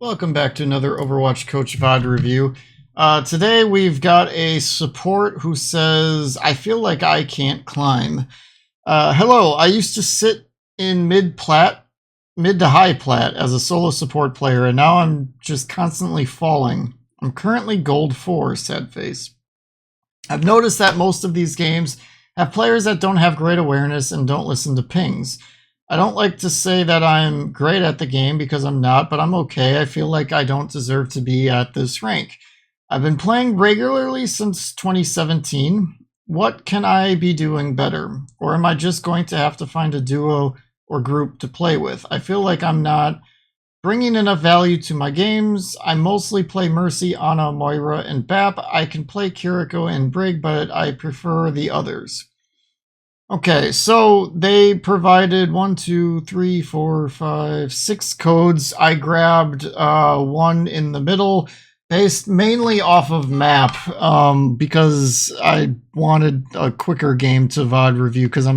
Welcome back to another Overwatch Coach VOD review. Today we've got a support who says, I feel like I can't climb. Hello, I used to sit in mid to high plat as a solo support player, and now I'm just constantly falling. I'm currently gold 4, sad face. I've noticed that most of these games have players that don't have great awareness and don't listen to pings. I don't like to say that I'm great at the game because I'm not, but I'm okay. I feel like I don't deserve to be at this rank. I've been playing regularly since 2017. What can I be doing better? Or am I just going to have to find a duo or group to play with? I feel like I'm not bringing enough value to my games. I mostly play Mercy, Ana, Moira, and BAP. I can play Kiriko and Brig, but I prefer the others. Okay, so they provided 6 codes. I grabbed one in the middle, based mainly off of map, because I wanted a quicker game to VOD review, because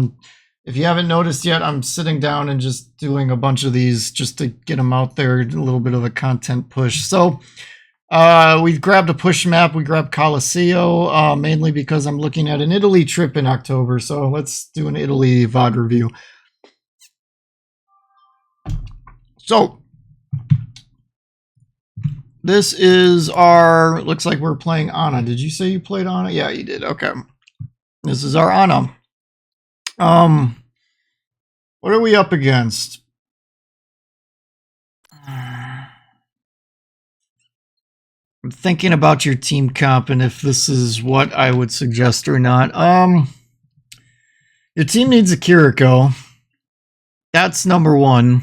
if you haven't noticed yet, I'm sitting down and just doing a bunch of these just to get them out there, a little bit of a content push. So we grabbed a push map. We grabbed Colosseo, mainly because I'm looking at an Italy trip in October. So let's do an Italy VOD review. So this is our, looks like we're playing Ana. Did you say you played Ana? Yeah, you did. Okay. This is our Ana. What are we up against? I'm thinking about your team comp and if this is what I would suggest or not. Your team needs a Kiriko. That's number one.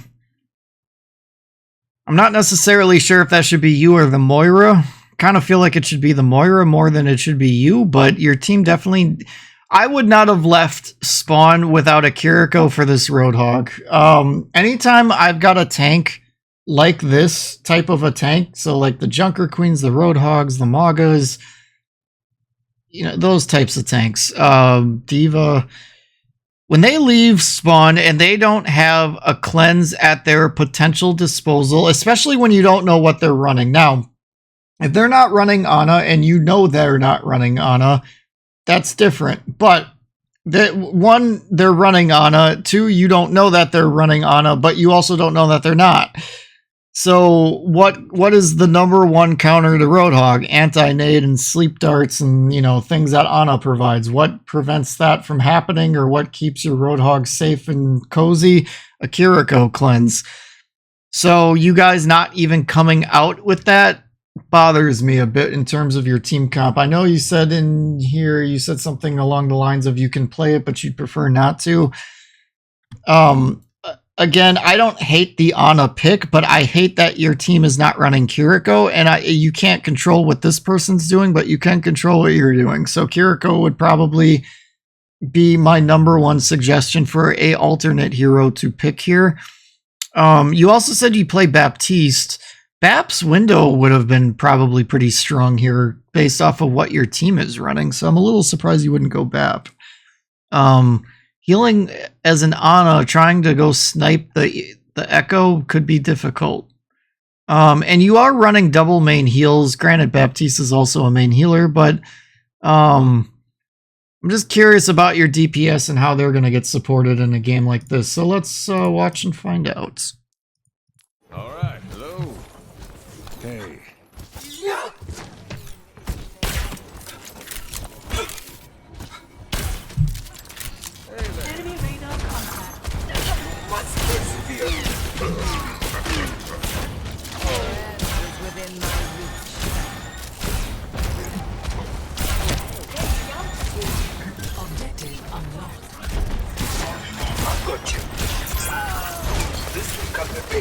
I'm not necessarily sure if that should be you or the Moira. Kind of feel like it should be the Moira more than it should be you, but your team definitely... I would not have left spawn without a Kiriko for this Roadhog. Anytime I've got a tank like this type of a tank, so like the Junker Queens, the Roadhogs, the Magas, you know, those types of tanks, Diva, when they leave spawn and they don't have a cleanse at their potential disposal, especially when you don't know what they're running. Now, if they're not running Ana and you know they're not running Ana, that's different. But one, they're running Ana. Two, you don't know that they're running Ana, but you also don't know that they're not. So what is the number one counter to Roadhog? Anti-nade and sleep darts and, you know, things that Ana provides. What prevents that from happening, or what keeps your Roadhog safe and cozy? A Kiriko cleanse. So you guys not even coming out with that bothers me a bit in terms of your team comp. I know you said in here, you said something along the lines of you can play it, but you'd prefer not to. Again, I don't hate the Ana pick, but I hate that your team is not running Kiriko, and you can't control what this person's doing, but you can control what you're doing. So Kiriko would probably be my number one suggestion for a alternate hero to pick here. You also said you play Baptiste. BAP's window would have been probably pretty strong here based off of what your team is running, so I'm a little surprised you wouldn't go BAP. Healing as an Ana, trying to go snipe the Echo could be difficult. And you are running double main heals. Granted, Baptiste is also a main healer, but I'm just curious about your DPS and how they're going to get supported in a game like this. So let's watch and find out. All right, hello. Hey. Enemy radar contact. What's this here? Is within my reach. Objective unlocked. I've got you. This will come to me.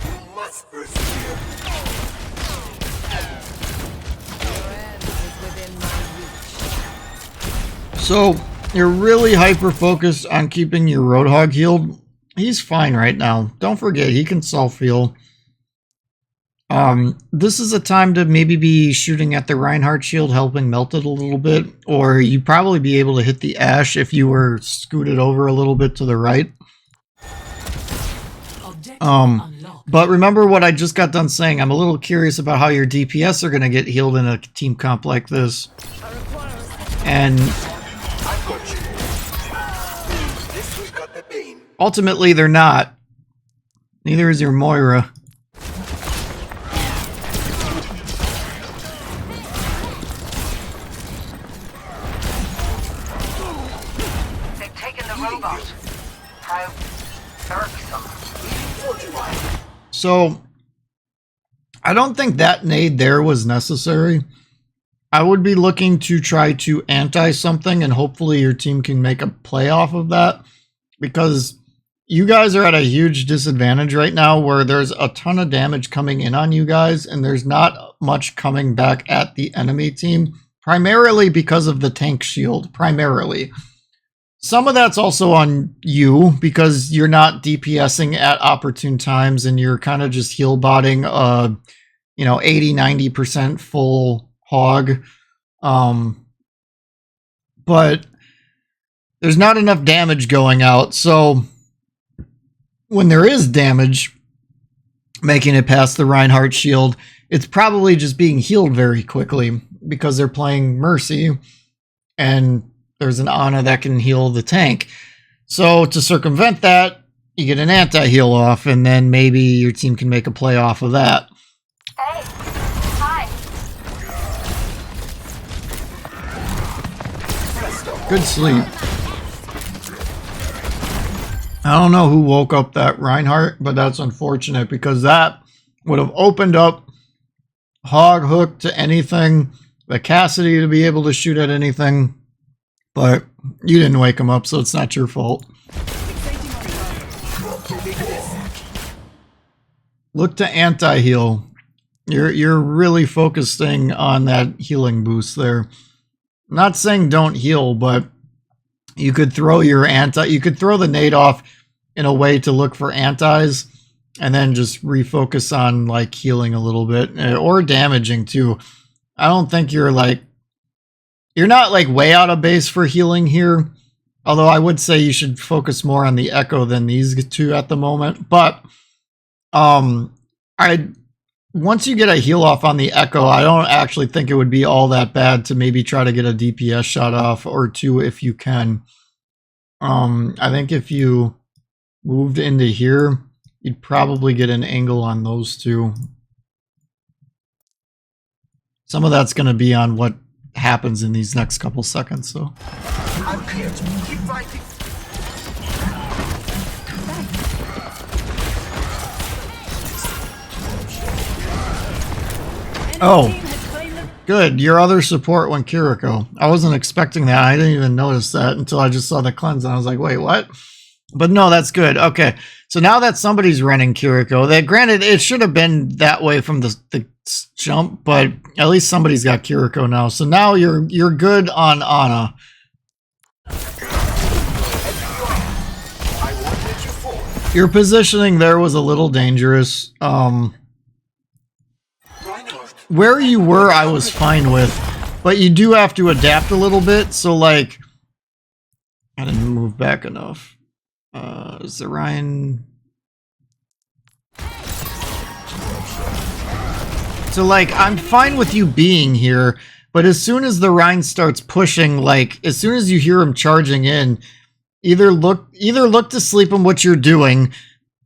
You must persevere. Your end is within my reach. So you're really hyper focused on keeping your Roadhog healed. He's fine right now. Don't forget, he can self-heal. This is a time to maybe be shooting at the Reinhardt shield, helping melt it a little bit, or you'd probably be able to hit the Ashe if you were scooted over a little bit to the right. Objective Um, unlocked. but remember what I just got done saying. I'm a little curious about how your DPS are going to get healed in a team comp like this. And I've got you. This we've got the beam. ultimately, they're not. Neither is your Moira. They've taken the robot. How irksome. So, I don't think that nade there was necessary. I would be looking to try to anti something, and hopefully your team can make a play off of that, because you guys are at a huge disadvantage right now where there's a ton of damage coming in on you guys, and there's not much coming back at the enemy team, primarily because of the tank shield, primarily. Some of that's also on you because you're not DPSing at opportune times and you're kind of just heal botting 80-90% full hog. But there's not enough damage going out, so when there is damage making it past the Reinhardt shield, it's probably just being healed very quickly because they're playing Mercy and there's an Ana that can heal the tank. So to circumvent that, you get an anti-heal off, and then maybe your team can make a play off of that. Hey. Hi. Good sleep. I don't know who woke up that Reinhardt, but that's unfortunate because that would have opened up Hog Hook to anything, the Cassidy to be able to shoot at anything. But you didn't wake him up, so it's not your fault. Look to anti-heal. You're really focusing on that healing boost there. I'm not saying don't heal, but you could throw you could throw the nade off in a way to look for antis and then just refocus on like healing a little bit or damaging too. I don't think you're not like way out of base for healing here. Although I would say you should focus more on the Echo than these two at the moment. But once you get a heal off on the Echo, I don't actually think it would be all that bad to maybe try to get a DPS shot off or two if you can. I think if you moved into here, you'd probably get an angle on those two. Some of that's going to be on what happens in these next couple seconds, so. I'm here. Keep fighting. Oh, good. Your other support went Kiriko. I wasn't expecting that. I didn't even notice that until I just saw the cleanse and I was like, wait, what? But no, that's good. Okay, so now that somebody's running Kiriko, that granted, it should have been that way from the jump, but at least somebody's got Kiriko now. So now you're good on Ana. Your positioning there was a little dangerous. Where you were, I was fine with, but you do have to adapt a little bit. So like, I didn't move back enough. Is the Ryan? So like, I'm fine with you being here, but as soon as the Rhine starts pushing, like as soon as you hear him charging in, either look to sleep on what you're doing,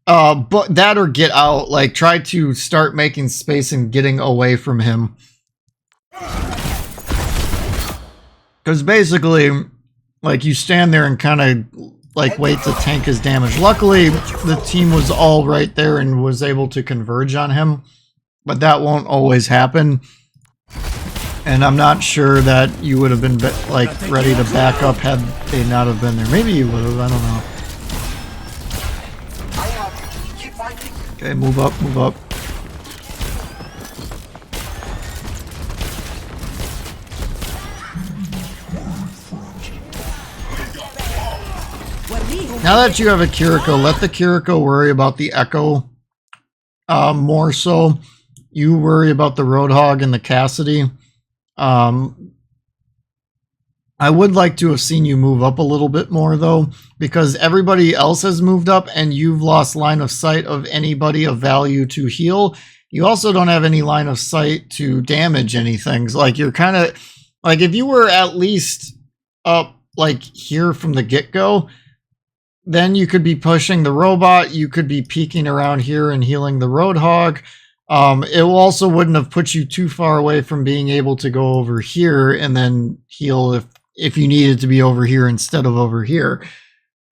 but that or get out. Like try to start making space and getting away from him, because basically, like you stand there and kind of like wait to tank his damage. Luckily, the team was all right there and was able to converge on him. But that won't always happen, and I'm not sure that you would have been like ready to back up had they not have been there. Maybe you would have. I don't know. Okay, move up, move up. Now that you have a Kiriko, let the Kiriko worry about the Echo more so. You worry about the Roadhog and the Cassidy. I I would like to have seen you move up a little bit more, though, because everybody else has moved up and you've lost line of sight of anybody of value to heal. You also don't have any line of sight to damage anything. Like, you're kind of... Like, if you were at least up, like, here from the get-go, then you could be pushing the robot, you could be peeking around here and healing the Roadhog. It also wouldn't have put you too far away from being able to go over here and then heal if you needed to be over here instead of over here.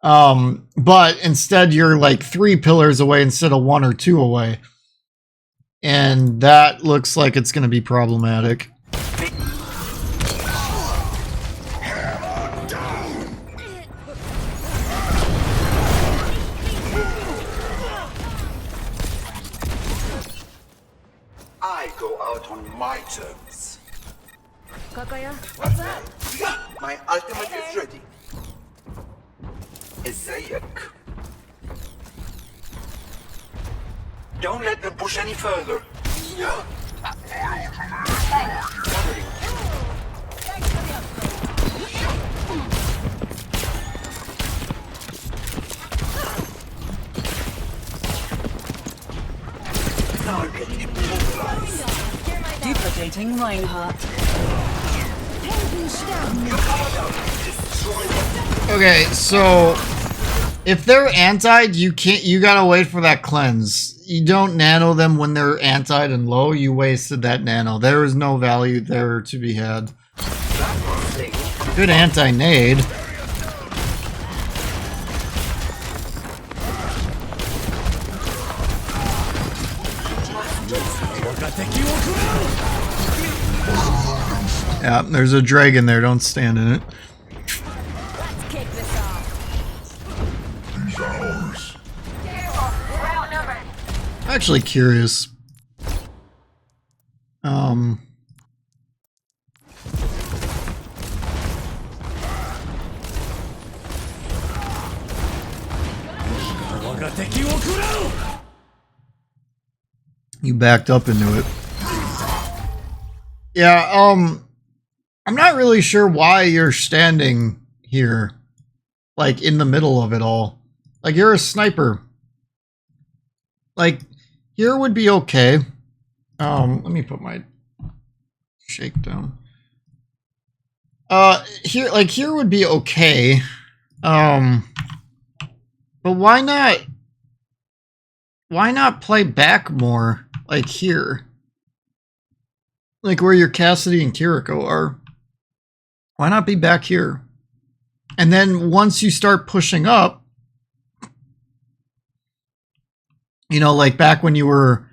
But instead you're like 3 pillars away instead of 1 or 2 away. And that looks like it's going to be problematic. I go out on my terms. Kakaya, what's that? My ultimate is ready. Isaac. Don't let them push any further. Duplicating Reinhardt. Okay, so if they're anti'd, you gotta wait for that cleanse. You don't nano them when they're anti'd and low. You wasted that nano. There is no value there to be had. Good anti-nade. Yeah, there's a dragon there. Don't stand in it. Let's kick this off. I'm actually curious. You backed up into it. Yeah, I'm not really sure why you're standing here, like, in the middle of it all. Like, you're a sniper. Like, here would be okay. Let me put my shakedown. Here would be okay. But why not play back more, like here? Like where your Cassidy and Kiriko are. Why not be back here? And then once you start pushing up, you know, like back when you were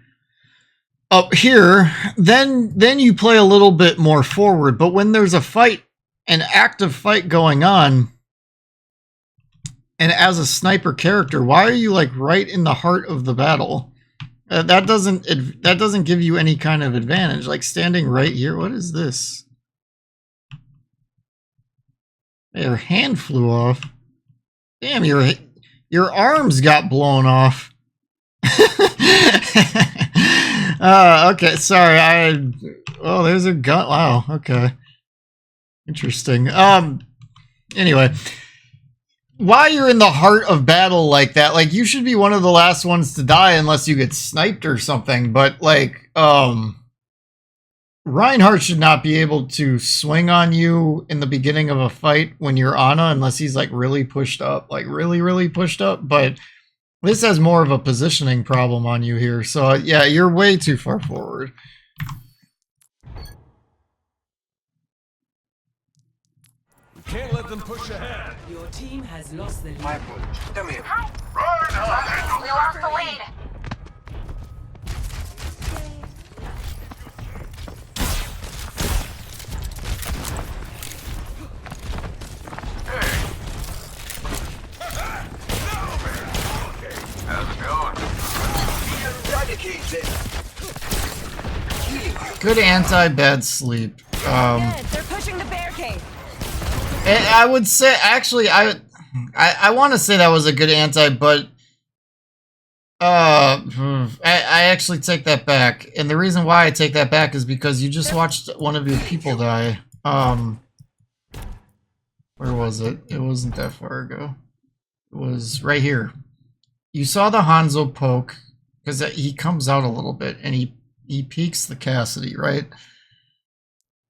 up here, then you play a little bit more forward. But when there's a fight, an active fight going on, and as a sniper character, why are you like right in the heart of the battle? That doesn't give you any kind of advantage. Like standing right here. What is this? Your hand flew off. Damn, your arms got blown off. Okay, sorry. Oh, there's a gun. Wow. Okay. Interesting. Anyway. Why you're in the heart of battle like that, like you should be one of the last ones to die unless you get sniped or something, but like Reinhardt should not be able to swing on you in the beginning of a fight when you're Ana unless he's like really pushed up, like really pushed up, but this has more of a positioning problem on you here. So yeah, you're way too far forward. Can't let them push ahead. Your team has lost the lead. My boy, come here. We lost the lead. Good anti-bad sleep. They're pushing the barricade. I would say, actually, I want to say that was a good anti, but I actually take that back. And the reason why I take that back is because you just watched one of your people die. Where was it? It wasn't that far ago. It was right here. You saw the Hanzo poke, because he comes out a little bit, and he peeks the Cassidy, right?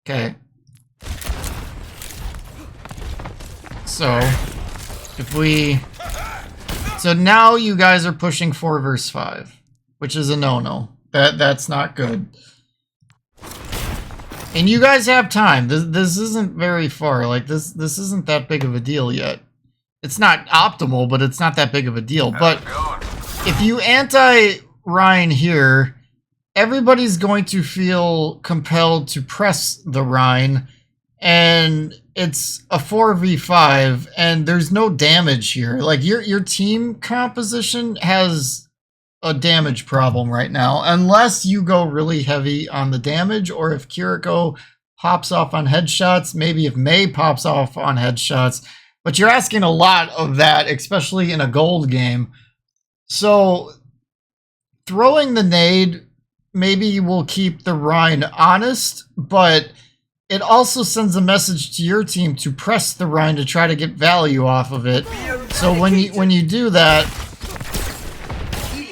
Okay. So, if we... So now you guys are pushing 4 versus 5, which is a no-no. That's not good. And you guys have time. This isn't very far. Like, this isn't that big of a deal yet. It's not optimal, but it's not that big of a deal. But if you anti-Ryan here, everybody's going to feel compelled to press the Rhine, and it's a 4v5, and there's no damage here. Like, your team composition has a damage problem right now, unless you go really heavy on the damage, or if Kiriko pops off on headshots, maybe if Mei pops off on headshots, but you're asking a lot of that, especially in a gold game. So throwing the nade maybe will keep the Rhine honest, but it also sends a message to your team to press the Rhine to try to get value off of it. So when you do that,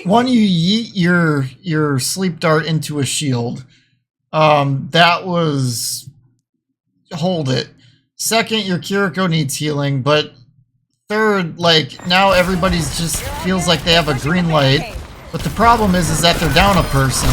one, you yeet your sleep dart into a shield. That was... Hold it. Second, your Kiriko needs healing, but third, like, now everybody's just feels like they have a green light. But the problem is that they're down a person.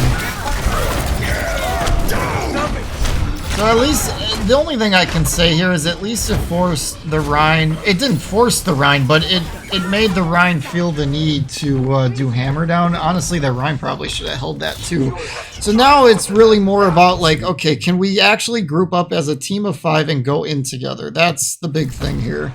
So at least, the only thing I can say here is at least it forced the Rhine. It didn't force the Rhine, but it made the Rhine feel the need to do hammer down. Honestly, the Rhine probably should have held that too. So now it's really more about like, okay, can we actually group up as a team of 5 and go in together? That's the big thing here.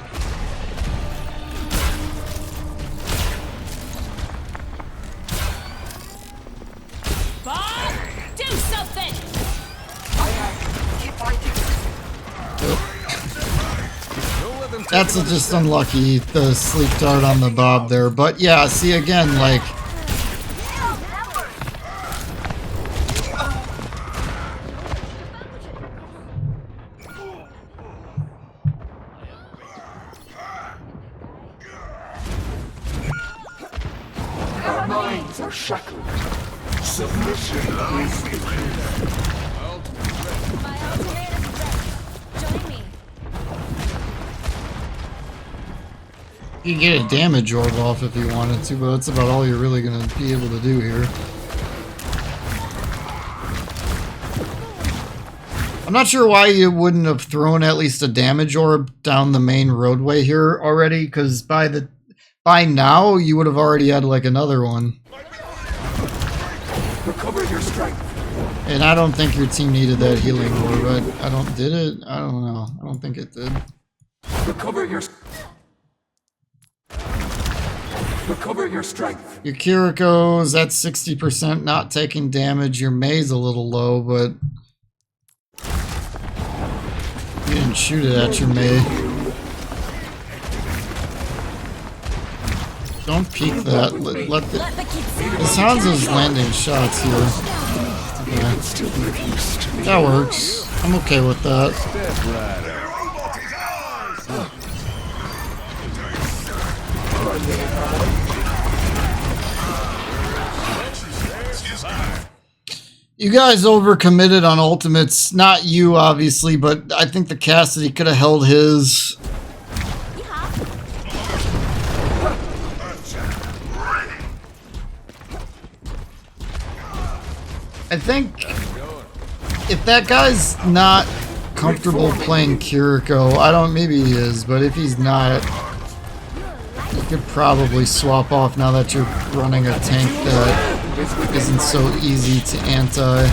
That's just unlucky, the sleep dart on the Bob there. But yeah, see again, like... Our minds are shackled. Submission is decreed. My ultimate is ready. Join me. You can get a damage orb off if you wanted to, but that's about all you're really going to be able to do here. I'm not sure why you wouldn't have thrown at least a damage orb down the main roadway here already, because by now you would have already had like another one. Recover your strength. And I don't think your team needed that healing orb. Did it? I don't know. I don't think it did. Recover your strength. Your Kiriko's at 60%, not taking damage. Your Mei's a little low, but you didn't shoot it at your Mei. Don't peek that. Let the Hanzo's landing shots here. Okay. That works. I'm okay with that. You guys overcommitted on ultimates. Not you, obviously, but I think the Cassidy could have held his. I think if that guy's not comfortable playing Kiriko, maybe he is, but if he's not, you could probably swap off now that you're running a tank that isn't so easy to anti.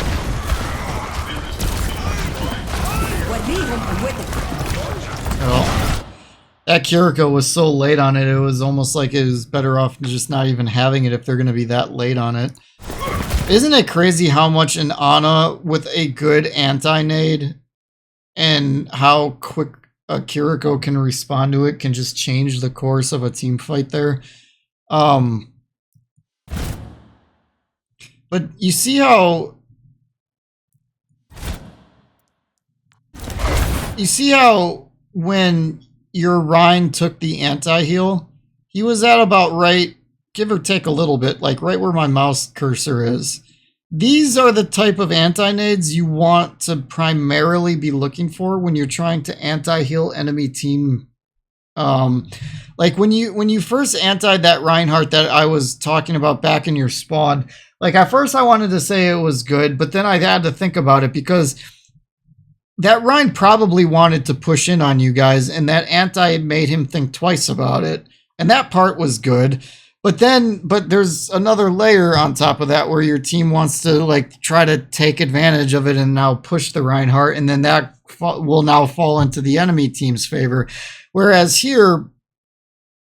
Well, that Kiriko was so late on it, it was almost like it was better off just not even having it if they're going to be that late on it. Isn't it crazy how much an Ana with a good anti-nade and how quick a Kiriko can respond to it can just change the course of a team fight there? But you see how when your Rhine took the anti-heal, he was at about right, give or take a little bit, like right where my mouse cursor is. These are the type of anti-nades you want to primarily be looking for when you're trying to anti-heal enemy team. Like when you first anti'd that Reinhardt that I was talking about back in your spawn, like at first I wanted to say it was good, but then I had to think about it because that Rhine probably wanted to push in on you guys, and that anti made him think twice about it. And that part was good. But there's another layer on top of that where your team wants to like try to take advantage of it and now push the Reinhardt, and then that will now fall into the enemy team's favor. Whereas here,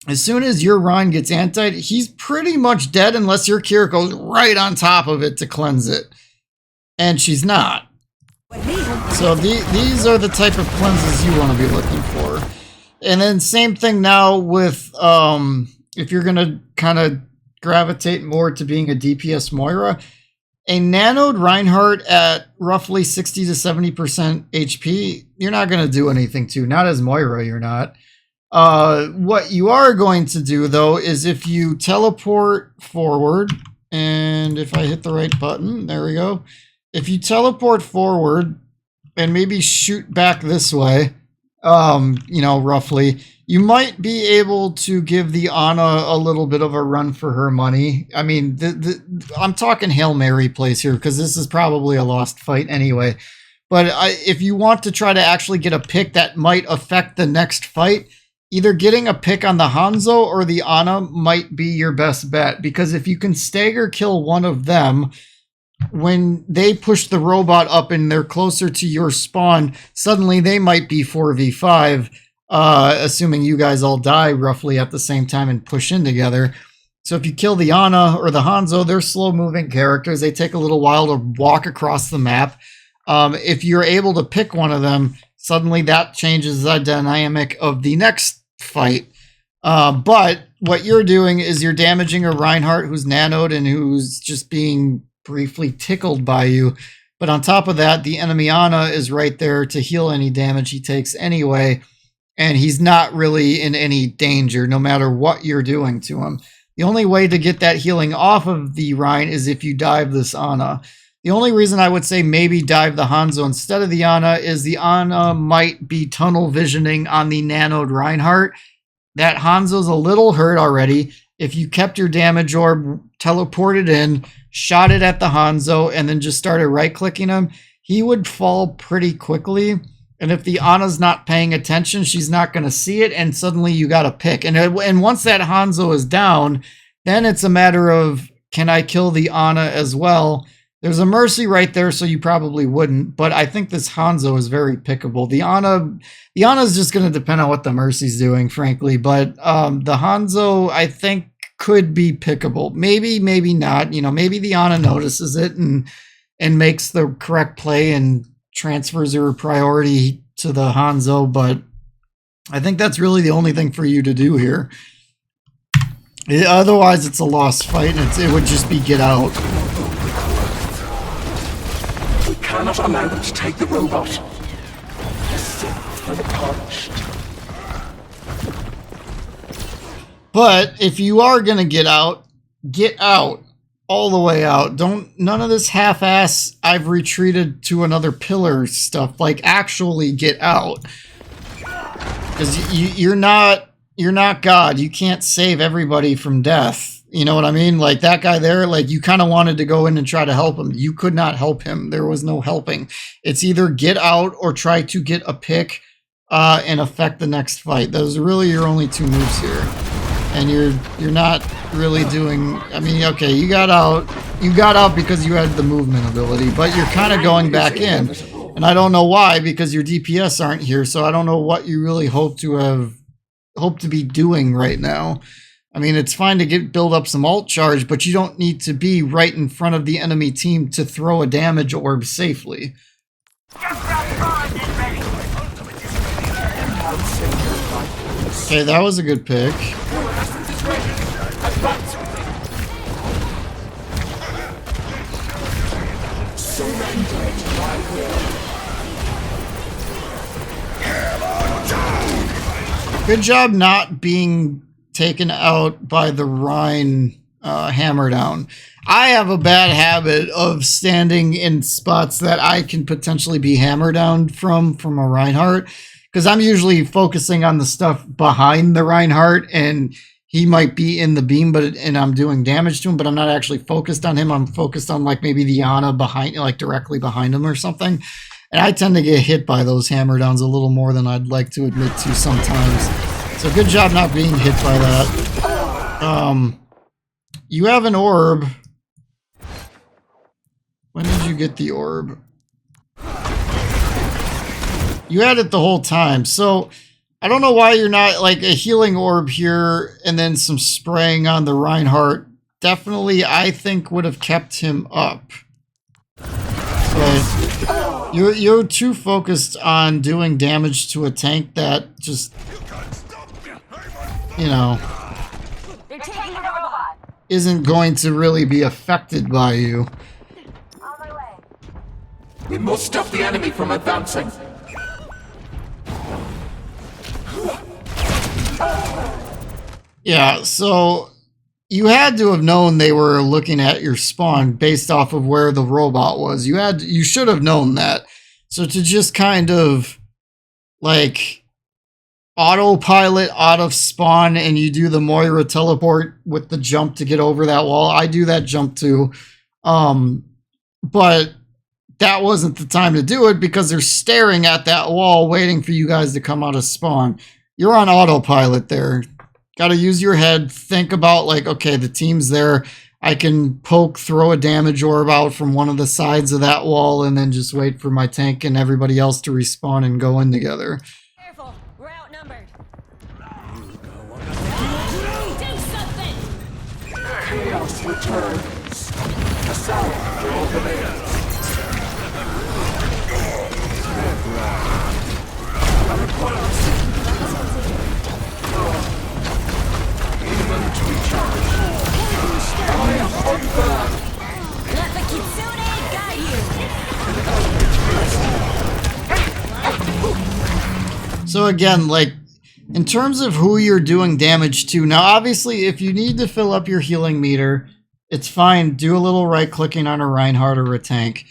as soon as your Rhine gets anti'd, he's pretty much dead unless your Kira goes right on top of it to cleanse it. And she's not. So these are the type of cleanses you want to be looking for. And then same thing now with if you're going to kind of gravitate more to being a DPS Moira, a nanoed Reinhardt at roughly 60 to 70% HP, you're not going to do anything to. Not as Moira, you're not. What you are going to do, though, is if you teleport forward, and if I hit the right button, there we go. If you teleport forward and maybe shoot back this way, you know, roughly, you might be able to give the Ana a little bit of a run for her money. I mean, I'm talking Hail Mary plays here because this is probably a lost fight anyway. But if you want to try to actually get a pick that might affect the next fight, either getting a pick on the Hanzo or the Ana might be your best bet. Because if you can stagger kill one of them, when they push the robot up and they're closer to your spawn, suddenly they might be 4v5, assuming you guys all die roughly at the same time and push in together. So if you kill the Ana or the Hanzo, they're slow-moving characters. They take a little while to walk across the map. If you're able to pick one of them, suddenly that changes the dynamic of the next fight. But what you're doing is you're damaging a Reinhardt who's nanoed and who's just being briefly tickled by you. But on top of that, the enemy Ana is right there to heal any damage he takes anyway. And he's not really in any danger, no matter what you're doing to him. The only way to get that healing off of the Rhine is if you dive this Ana. The only reason I would say maybe dive the Hanzo instead of the Ana is the Ana might be tunnel visioning on the nanoed Reinhardt. That Hanzo's a little hurt already. If you kept your damage orb, teleported in, shot it at the Hanzo, and then just started right-clicking him, he would fall pretty quickly. And if the Ana's not paying attention, she's not going to see it, and suddenly you got to pick. And once that Hanzo is down, then it's a matter of, can I kill the Ana as well? There's a Mercy right there, so you probably wouldn't. But I think this Hanzo is very pickable. The Ana is just going to depend on what the Mercy's doing, frankly. But the Hanzo, I think, could be pickable. Maybe, maybe not. You know, maybe the Ana notices it and makes the correct play and transfers her priority to the Hanzo. But I think that's really the only thing for you to do here. Otherwise, it's a lost fight, and it would just be get out. We cannot allow them to take the robot. The sick and the punished. But if you are gonna get out all the way out. None of this half-ass I've retreated to another pillar stuff. Like, actually get out. Because you're not God. You can't save everybody from death. You know what I mean? Like, that guy there, like, you kind of wanted to go in and try to help him. You could not help him. There was no helping. It's either get out or try to get a pick and affect the next fight. Those are really your only two moves here. And you're not really doing, I mean, okay, you got out because you had the movement ability, but you're kind of going back in. And I don't know why, because your DPS aren't here, so I don't know what you really hope to be doing right now. I mean, it's fine to build up some ult charge, but you don't need to be right in front of the enemy team to throw a damage orb safely. Okay, that was a good pick. Good job not being taken out by the Rhine hammer down. I have a bad habit of standing in spots that I can potentially be hammer down from a Reinhardt, because I'm usually focusing on the stuff behind the Reinhardt, and he might be in the beam, and I'm doing damage to him, but I'm not actually focused on him. I'm focused on like maybe the Ana behind, like directly behind him or something. And I tend to get hit by those hammer downs a little more than I'd like to admit to sometimes. So good job not being hit by that. You have an orb. When did you get the orb? You had it the whole time. So I don't know why you're not like a healing orb here and then some spraying on the Reinhardt. Definitely, I think would have kept him up. But you're too focused on doing damage to a tank that just, you know, They're taking the robot. isn't going to really be affected by you. On my way. We must stop the enemy from advancing. Yeah, so you had to have known they were looking at your spawn based off of where the robot was. You should have known that. So to just kind of like autopilot out of spawn and you do the Moira teleport with the jump to get over that wall. I do that jump too. But that wasn't the time to do it because they're staring at that wall waiting for you guys to come out of spawn. You're on autopilot there. Got to use your head. Think about like, okay, the team's there. I can throw a damage orb out from one of the sides of that wall and then just wait for my tank and everybody else to respawn and go in together. Careful, we're outnumbered. Do something! Chaos returns. Assault will commence. Let the Kitsune guide you! So again, like, in terms of who you're doing damage to, now obviously if you need to fill up your healing meter, it's fine. Do a little right-clicking on a Reinhardt or a tank.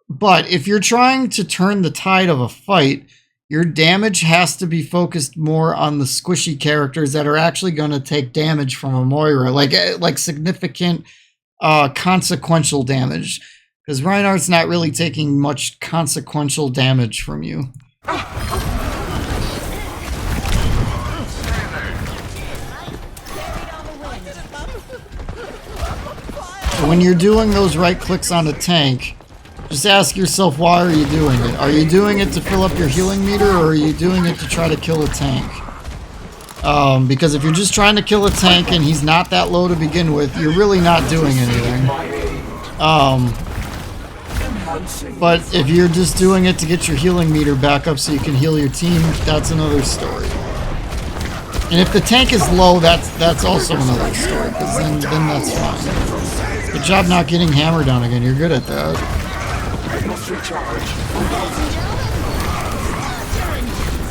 But if you're trying to turn the tide of a fight, your damage has to be focused more on the squishy characters that are actually going to take damage from a Moira, like significant consequential damage. Because Reinhardt's not really taking much consequential damage from you. When you're doing those right clicks on a tank, just ask yourself, why are you doing it? Are you doing it to fill up your healing meter, or are you doing it to try to kill a tank? Because if you're just trying to kill a tank and he's not that low to begin with, you're really not doing anything. But if you're just doing it to get your healing meter back up so you can heal your team, that's another story. And if the tank is low, that's also another story, because then that's fine. Good job not getting hammered down again. You're good at that.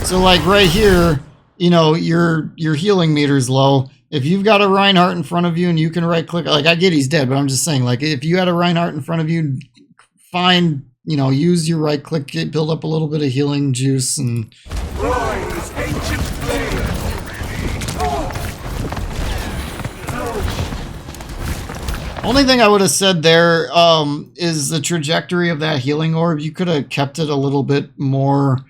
So like right here, you know, your healing meter's low. If you've got a Reinhardt in front of you and you can right click, like I get he's dead, but I'm just saying, like if you had a Reinhardt in front of you, find, you know, use your right click, build up a little bit of healing juice and only thing I would have said there is the trajectory of that healing orb. You could have kept it a little bit more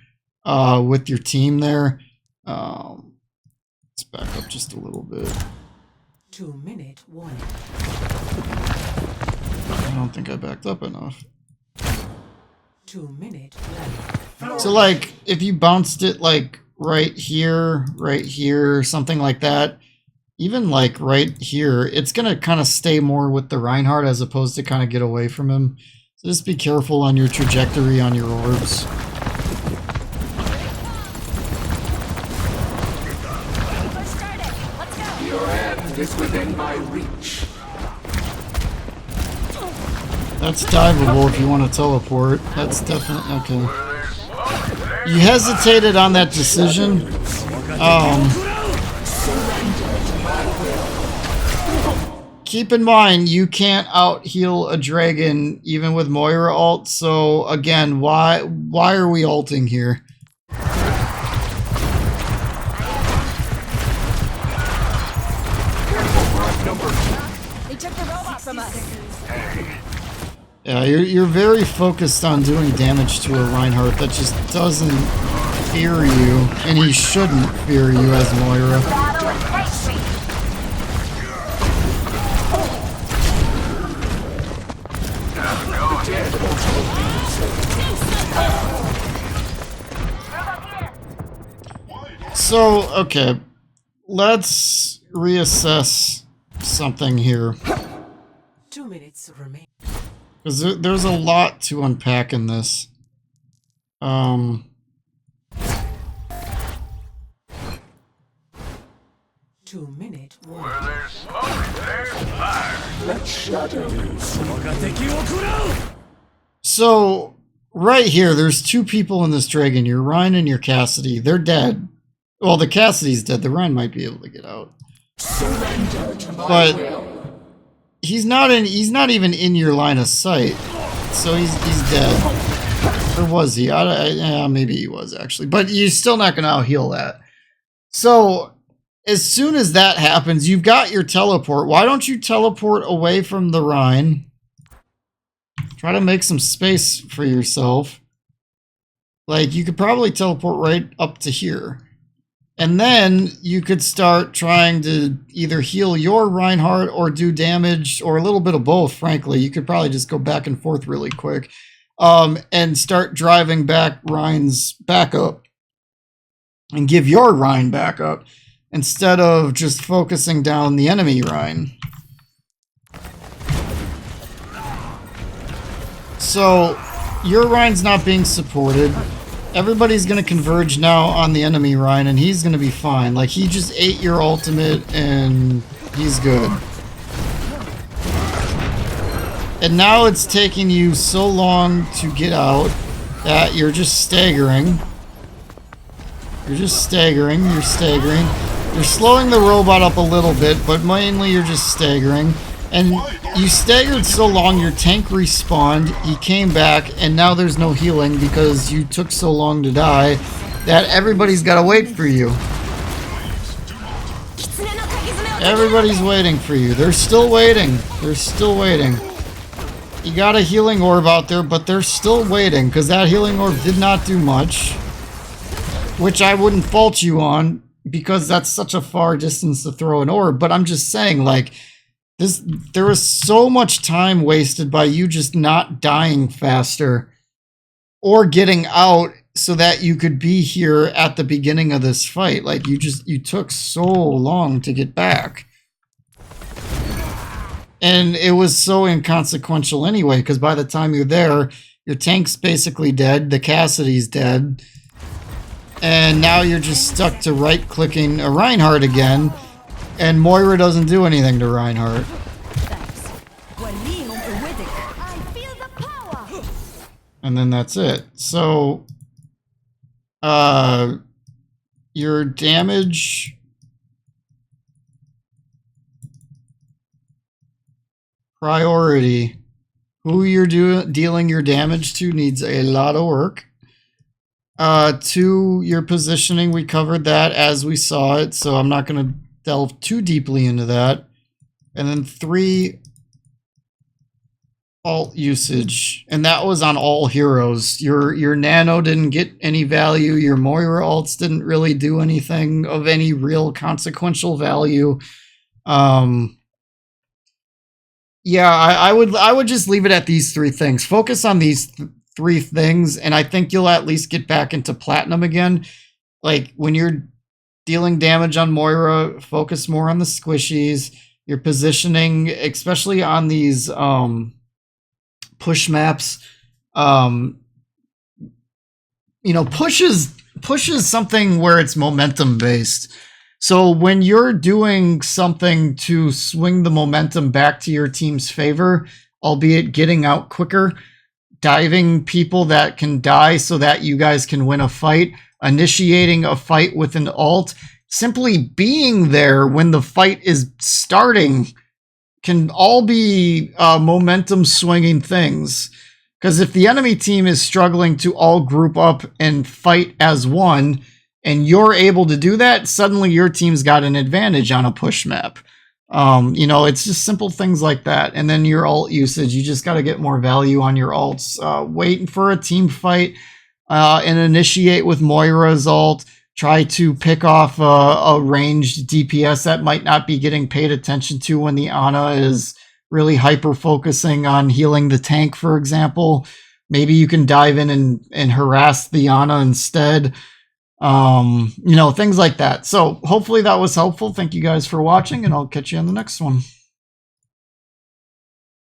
with your team there. Let's back up just a little bit. 2-minute warning. I don't think I backed up enough. 2-minute warning. So like if you bounced it like right here, something like that, even like right here, it's going to kind of stay more with the Reinhardt as opposed to kind of get away from him. So just be careful on your trajectory on your orbs. Your end is within my reach. That's diveable if you want to teleport. That's definitely okay. You hesitated on that decision. keep in mind, you can't out-heal a dragon even with Moira ult, so again, why are we ulting here? They took the robot from us. Yeah, you're very focused on doing damage to a Reinhardt that just doesn't fear you, and he shouldn't fear you as Moira. Battle is me. So, okay, let's reassess something here. 2 minutes remain. Because there's a lot to unpack in this. 2 minute warning. There's smoke, there's fire. Let shadows. So, right here, there's two people in this dragon, your Rhine and your Cassidy. They're dead. Well, the Cassidy's dead. The Rhine might be able to get out. Surrender to my But will. he's not even in your line of sight. So he's dead. Or was he? Yeah, maybe he was actually. But you're still not going to out-heal that. So, as soon as that happens, you've got your teleport. Why don't you teleport away from the Rhine? Try to make some space for yourself. Like, you could probably teleport right up to here. And then you could start trying to either heal your Reinhardt or do damage, or a little bit of both, frankly. You could probably just go back and forth really quick. And start driving back Rhine's backup. And give your Rhine backup. Instead of just focusing down the enemy Rhine. So, your Rhine's not being supported. Everybody's going to converge now on the enemy Rhine, and he's going to be fine. Like, he just ate your ultimate, and he's good. And now it's taking you so long to get out that you're just staggering. You're staggering. You're slowing the robot up a little bit, but mainly you're just staggering. And you staggered so long, your tank respawned, he came back, and now there's no healing because you took so long to die that everybody's got to wait for you. Everybody's waiting for you. They're still waiting. They're still waiting. You got a healing orb out there, but they're still waiting because that healing orb did not do much. Which I wouldn't fault you on because that's such a far distance to throw an orb. But I'm just saying, like, there was so much time wasted by you just not dying faster or getting out so that you could be here at the beginning of this fight. Like, you took so long to get back. And it was so inconsequential anyway, because by the time you're there, your tank's basically dead, the Cassidy's dead, and now you're just stuck to right-clicking a Reinhardt again, and Moira doesn't do anything to Reinhardt. I feel the power. And then that's it. So, your damage... priority. Who you're dealing your damage to needs a lot of work. 2, your positioning, we covered that as we saw it, so I'm not going to delve too deeply into that. And then 3, ult usage, and that was on all heroes. Your Nano didn't get any value. Your Moira ults didn't really do anything of any real consequential value. Yeah, I would just leave it at these 3 things. Focus on these 3 things, and I think you'll at least get back into platinum again. Like, when you're dealing damage on Moira, focus more on the squishies. Your positioning, especially on these push maps. Push is something where it's momentum based. So when you're doing something to swing the momentum back to your team's favor, albeit getting out quicker, diving people that can die so that you guys can win a fight, initiating a fight with an ult, simply being there when the fight is starting can all be momentum swinging things. Because if the enemy team is struggling to all group up and fight as one, and you're able to do that, suddenly your team's got an advantage on a push map. You know, it's just simple things like that. And then your ult usage, you just got to get more value on your ults. Waiting for a team fight and initiate with Moira's ult. Try to pick off a ranged DPS that might not be getting paid attention to when the Ana is really hyper focusing on healing the tank, for example. Maybe you can dive in and harass the Ana instead. You know, things like that. So hopefully that was helpful. Thank you guys for watching, and I'll catch you on the next one.